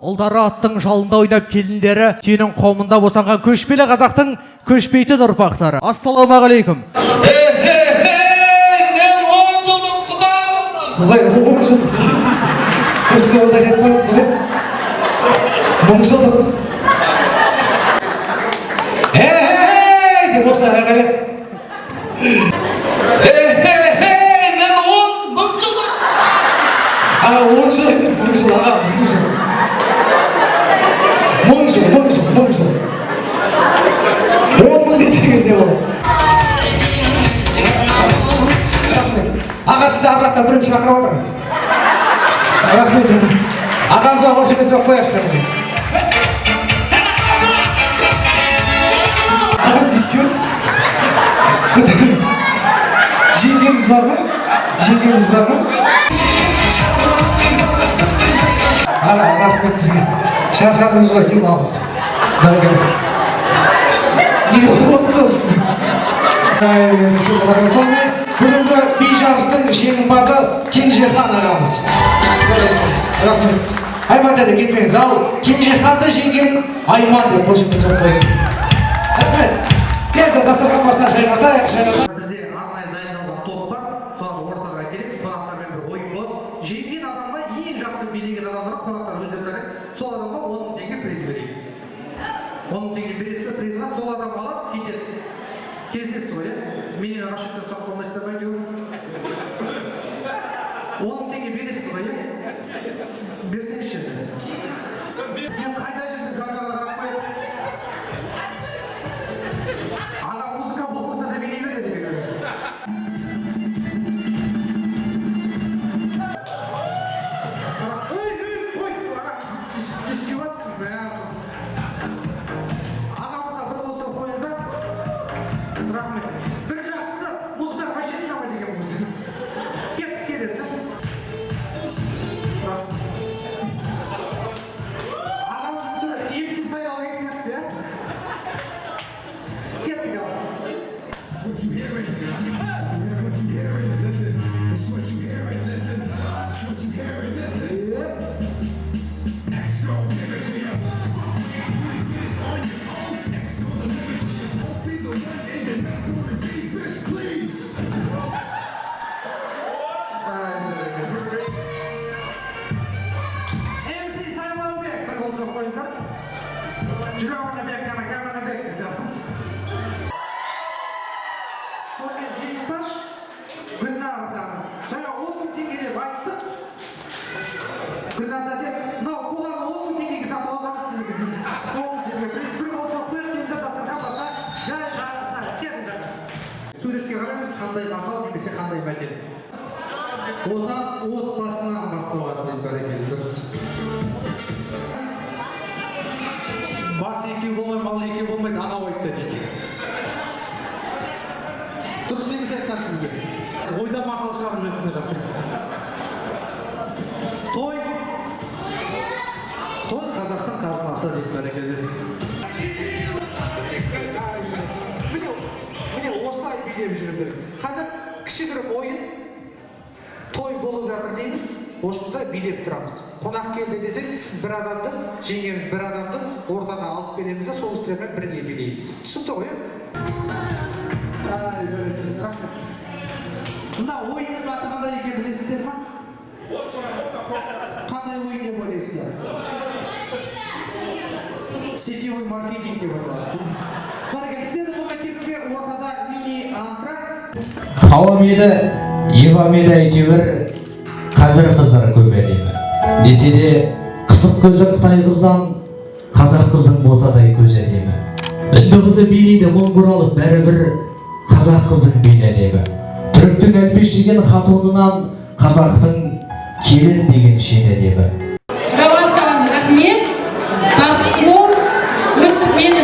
Ұлдары аттың жалында ойнап келіндері, сенің қомында босанған көшпелі қазақтың көшпейтін ұрпақтары. Ассалаумағалейкум. Мен 10 жылдық құдам. Құдай 10 жылдық дейміз. Көшті онда кетпеңіз құдай. 10 жылдық. Деп осылай айғайлап. Мен 10 жылдық. 10 жыл емес, 10 жыл аға, 10 жыл. 10 жыл. 10 мың десеңіз де болады. Аға сізді арқақтан біреу шақырып отыр. Рахмет. Ағамызға қош емес болып қояшты. Ағам десеңіз. Жеңгеміз бар ма? Аға, рахмет сізге. Шаршадыңыз ғой, кем алыңыз. Бәрекелді. Неге отырсыз осында? Сонымен бүгінгі би жарыстың жеңімпазы Кенжехан ағамыз. Рахмет. Айман деді кетпеңіз. Ал Кенжеханды жеңген Айман деп қошемет соғып қойыңыз. Рахмет. Тезді дастархан басына жайғасайық. Бізде арнайы дайындалған топ бар. Солар ортаға келіп, қонақтармен бір ойын болады. Жеңген адамға ең жақсы билеген адамдарға қонақтар өздері сол адамға 10 мың теңге приз берейік. 10 мың теңге бересіз бе, призға сол адам алып кетеді. Келісесіз ғой, иә? Менен расчеттен сұрап қоймайсыздар ма әйтеуір? 10 мың теңге бересіз ғой, иә? Берсеңізші. Мен қайда жүрдім, камераға қараппай. Аға музыка болмаса да билей береді. Қой, аға, істеватсың, бәрі. Ағамызға бір болса қойыңыздар. Рахмет. Бір жақсысы, музыка вообще тыңдамай деген музыка. Кеттік келесі. Ағамыздың емсіз сайлау керек сияқты, иә? Кеттік аға. Суретке қараймыз, қандай мақал немесе қандай мәтел. Отан отбасынан басталады деп бәрекелді, дұрыс. Бас екеу болмай, мал екеу болмайды, анау айтты дейді. Дұрыс емес айтқан сізге. Ойда мақал шығарып өтіне жақтым. Той қазақтың қазынасы дейді бәрекелді. Міне осылай билеп жүру керек. Қазір кішігірім ойын, той болып жатыр дейміз, осында билеп тұрамыз. Қонақ келді десек, сіз бір адамды, жеңгеміз бір адамды ортаға алып келеміз де, сол кісілермен бірге билейміз. Түсінікті ғой, иә? Мына ойынның аты қандай екен білесіздер ма? Қандай ойын деп ойлайсыздар? Сетевой маркетинг деп аталады. Бәрекелді, сіздерді бұл мектепке ортада мини-антракт. Хауам еді, Евам еді әйтеуір қазір қыздар көп әдемі. Десе де қысық көзі Қытай қыздан қазақ қыздың ботадай көз әдемі. Үнді қызы билейді мұң бұралып бәрібір қазақ қыздың бел әдемі. Түріктің әлпеш деген хатонынан қазақтың келін деген шен әдемі. Рауан саған рахмет, бақыт мол, өстіп мені